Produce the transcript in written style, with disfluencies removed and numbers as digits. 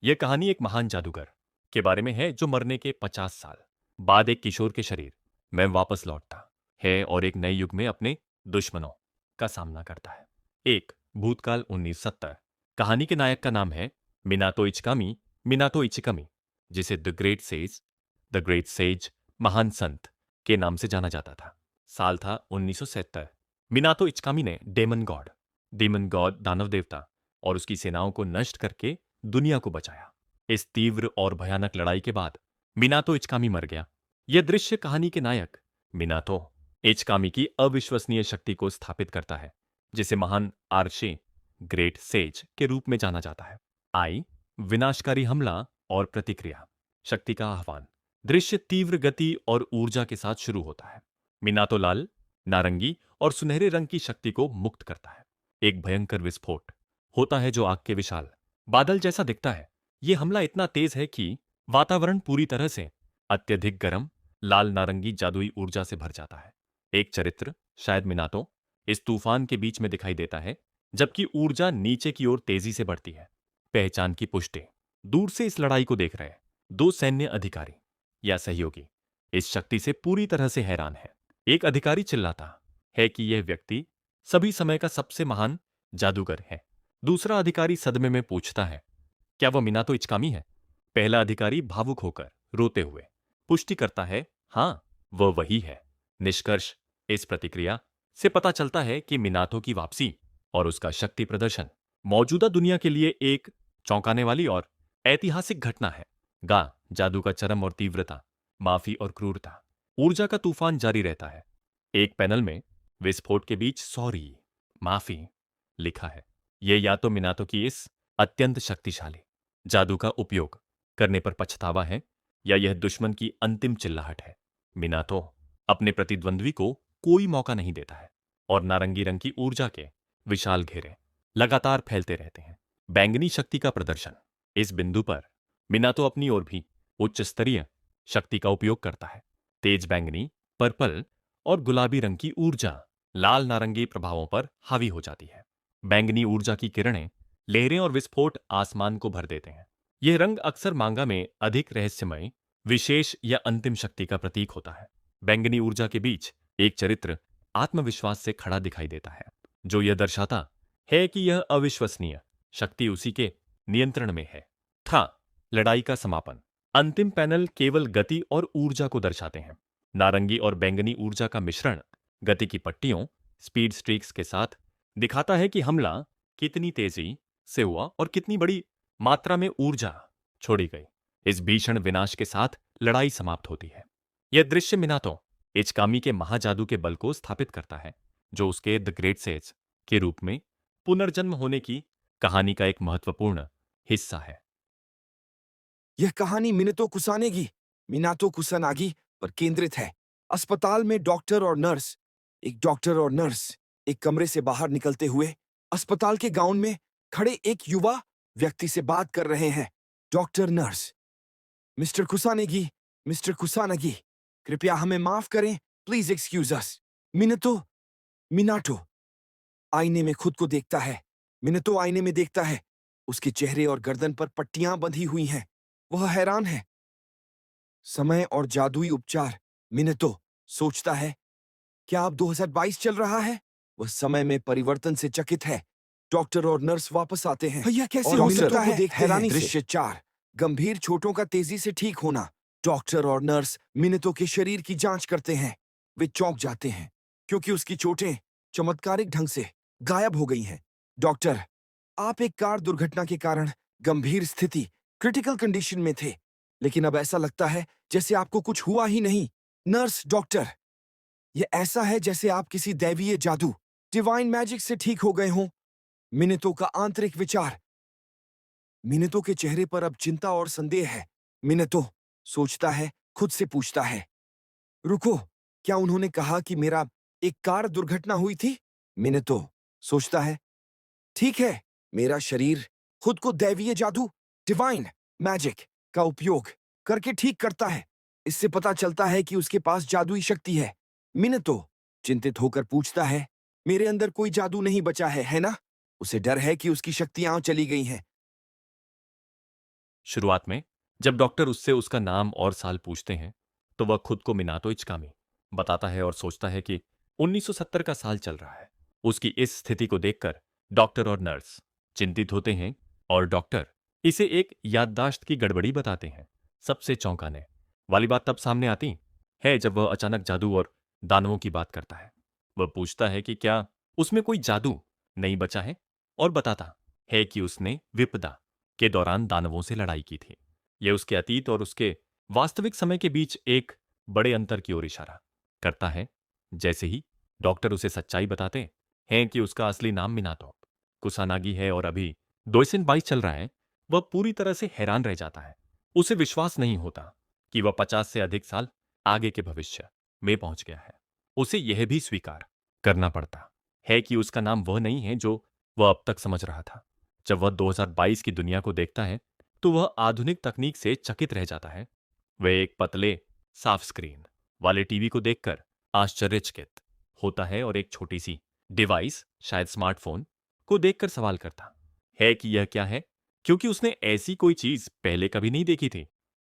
यह कहानी एक महान जादूगर के बारे में है जो मरने के 50 साल बाद एक किशोर के शरीर में वापस लौटता है और एक नए युग में अपने दुश्मनों का सामना करता है। एक भूतकाल 1970। कहानी के नायक का नाम है मिनातो इचिकमी, जिसे द ग्रेट सेज महान संत के नाम से जाना जाता था। साल था 1970। मिनातो इचकामी ने डेमन गॉड दानव देवता और उसकी सेनाओं को नष्ट करके दुनिया को बचाया। इस तीव्र और भयानक लड़ाई के बाद मिनातो इचकामी मर गया। यह दृश्य कहानी के नायक मिनातो इचकामी की अविश्वसनीय शक्ति को स्थापित करता है, जिसे महान आर्चे ग्रेट सेज के रूप में जाना जाता है। विनाशकारी हमला और प्रतिक्रिया। शक्ति का आह्वान। दृश्य तीव्र गति और ऊर्जा के साथ शुरू होता है। मिनातो लाल, नारंगी और सुनहरे रंग की शक्ति को मुक्त करता है। एक भयंकर विस्फोट होता है जो आग के विशाल बादल जैसा दिखता है। यह हमला इतना तेज है कि वातावरण पूरी तरह से अत्यधिक गर्म लाल नारंगी जादुई ऊर्जा से भर जाता है। एक चरित्र, शायद मिनातो, इस तूफान के बीच में दिखाई देता है, जबकि ऊर्जा नीचे की ओर तेजी से बढ़ती है। पहचान की पुष्टि। दूर से इस लड़ाई को देख रहे दो सैन्य अधिकारी या सहयोगी इस शक्ति से पूरी तरह से हैरान है। एक अधिकारी चिल्लाता है कि यह व्यक्ति सभी समय का सबसे महान जादूगर है। दूसरा अधिकारी सदमे में पूछता है, क्या वह मिनातो इचकामी है? पहला अधिकारी भावुक होकर रोते हुए पुष्टि करता है, हां, वह वही है। निष्कर्ष। इस प्रतिक्रिया से पता चलता है कि मिनातो की वापसी और उसका शक्ति प्रदर्शन मौजूदा दुनिया के लिए एक चौंकाने वाली और ऐतिहासिक घटना है। जादू का चरम और तीव्रता, माफी और क्रूरता। ऊर्जा का तूफान जारी रहता है। एक पैनल में विस्फोट के बीच सॉरी, माफी लिखा है। यह या तो मिनातो की इस अत्यंत शक्तिशाली जादू का उपयोग करने पर पछतावा है, या यह दुश्मन की अंतिम चिल्लाहट है। मिनातो अपने प्रतिद्वंद्वी को कोई मौका नहीं देता है और नारंगी रंग की ऊर्जा के विशाल घेरे लगातार फैलते रहते हैं। बैंगनी शक्ति का प्रदर्शन। इस बिंदु पर मिनातो अपनी ओर भी उच्च स्तरीय शक्ति का उपयोग करता है। तेज बैंगनी, पर्पल और गुलाबी रंग की ऊर्जा लाल नारंगी प्रभावों पर हावी हो जाती है। बैंगनी ऊर्जा की किरणें, लहरें और विस्फोट आसमान को भर देते हैं। यह रंग अक्सर मांगा में अधिक रहस्यमय, विशेष या अंतिम शक्ति का प्रतीक होता है। बैंगनी ऊर्जा के बीच एक चरित्र आत्मविश्वास से खड़ा दिखाई देता है, जो यह दर्शाता है कि यह अविश्वसनीय शक्ति उसी के नियंत्रण में है। लड़ाई का समापन। अंतिम पैनल केवल गति और ऊर्जा को दर्शाते हैं। नारंगी और बैंगनी ऊर्जा का मिश्रण गति की पट्टियों, स्पीड स्ट्रीक्स के साथ दिखाता है कि हमला कितनी तेजी से हुआ और कितनी बड़ी मात्रा में ऊर्जा छोड़ी गई। इस भीषण विनाश के साथ लड़ाई समाप्त होती है। यह दृश्य मिनातो इचकामी के महाजादू के बल को स्थापित करता है, जो उसके द ग्रेट सेज के रूप में पुनर्जन्म होने की कहानी का एक महत्वपूर्ण हिस्सा है। यह कहानी मिनातो कुसानागी पर केंद्रित है। अस्पताल में एक डॉक्टर और नर्स एक कमरे से बाहर निकलते हुए अस्पताल के गाउन में खड़े एक युवा व्यक्ति से बात कर रहे हैं। डॉक्टर, नर्स, मिस्टर कुसानागी, कृपया हमें माफ करें, प्लीज एक्सक्यूज अस। मिनाटो आईने में खुद को देखता है। मिनाटो आईने में देखता है। उसके चेहरे और गर्दन पर पट्टियां बंधी हुई हैं। वह हैरान है। समय और जादुई उपचार। मिनाटो सोचता है, क्या अब 2022 चल रहा है? वह समय में परिवर्तन से चकित है। डॉक्टर और नर्स वापस आते हैं। भैया कैसे और हो मिनाटो सकता को है? देखते हैं। दृश्य 4। गंभीर चोटों का तेजी से ठीक होना। डॉक्टर और नर्स मिनाटो के शरीर की जांच करते हैं। वे चौंक जाते हैं क्योंकि उसकी चोटें चमत्कारिक ढंग से गायब हो गई हैं। डॉक्टर, आप एक कार दुर्घटना के कारण गंभीर स्थिति, क्रिटिकल कंडीशन में थे, लेकिन अब ऐसा लगता है जैसे आपको कुछ हुआ ही नहीं। नर्स, डॉक्टर, यह ऐसा है जैसे आप किसी दैवीय जादू, डिवाइन मैजिक से ठीक हो गए हों। मिनाटो का आंतरिक विचार। मिनाटो के चेहरे पर अब चिंता और संदेह है। मिनाटो सोचता है, खुद से पूछता है, रुको, क्या उन्होंने कहा कि मेरा एक कार दुर्घटना हुई थी? मिनाटो सोचता है, ठीक है, मेरा शरीर खुद को दैवीय जादू, डिवाइन मैजिक का उपयोग करके ठीक करता है। इससे पता चलता है कि उसके पास जादुई शक्ति है। मिनाटो चिंतित होकर पूछता है, मेरे अंदर कोई जादू नहीं बचा है ना? उसे डर है कि उसकी शक्तियां चली गई हैं। शुरुआत में जब डॉक्टर उससे उसका नाम और साल पूछते हैं तो वह खुद को मिनातो इचकामी बताता है और सोचता है कि 1970 का साल चल रहा है। उसकी इस स्थिति को देखकर डॉक्टर और नर्स चिंतित होते हैं और डॉक्टर इसे एक याददाश्त की गड़बड़ी बताते हैं। सबसे चौंकाने वाली बात तब सामने आती है जब वह अचानक जादू और दानवों की बात करता है। वह पूछता है कि क्या उसमें कोई जादू नहीं बचा है और बताता है कि उसने विपदा के दौरान दानवों से लड़ाई की थी। यह उसके अतीत और उसके वास्तविक समय के बीच एक बड़े अंतर की ओर इशारा करता है। जैसे ही डॉक्टर उसे सच्चाई बताते हैं कि उसका असली नाम मिनातो कुसानागी है और अभी 2022 चल रहा है, वह पूरी तरह से हैरान रह जाता है। उसे विश्वास नहीं होता कि वह 50 से अधिक साल आगे के भविष्य में पहुंच गया है। उसे यह भी स्वीकार करना पड़ता है कि उसका नाम वह नहीं है जो वह अब तक समझ रहा था। जब वह 2022 की दुनिया को देखता है तो वह आधुनिक तकनीक से चकित रह जाता है। वह एक पतले साफ स्क्रीन वाले टीवी को देखकर आश्चर्यचकित होता है और एक छोटी सी डिवाइस शायद स्मार्टफोन को देखकर सवाल करता है कि यह क्या है, क्योंकि उसने ऐसी कोई चीज पहले कभी नहीं देखी थी।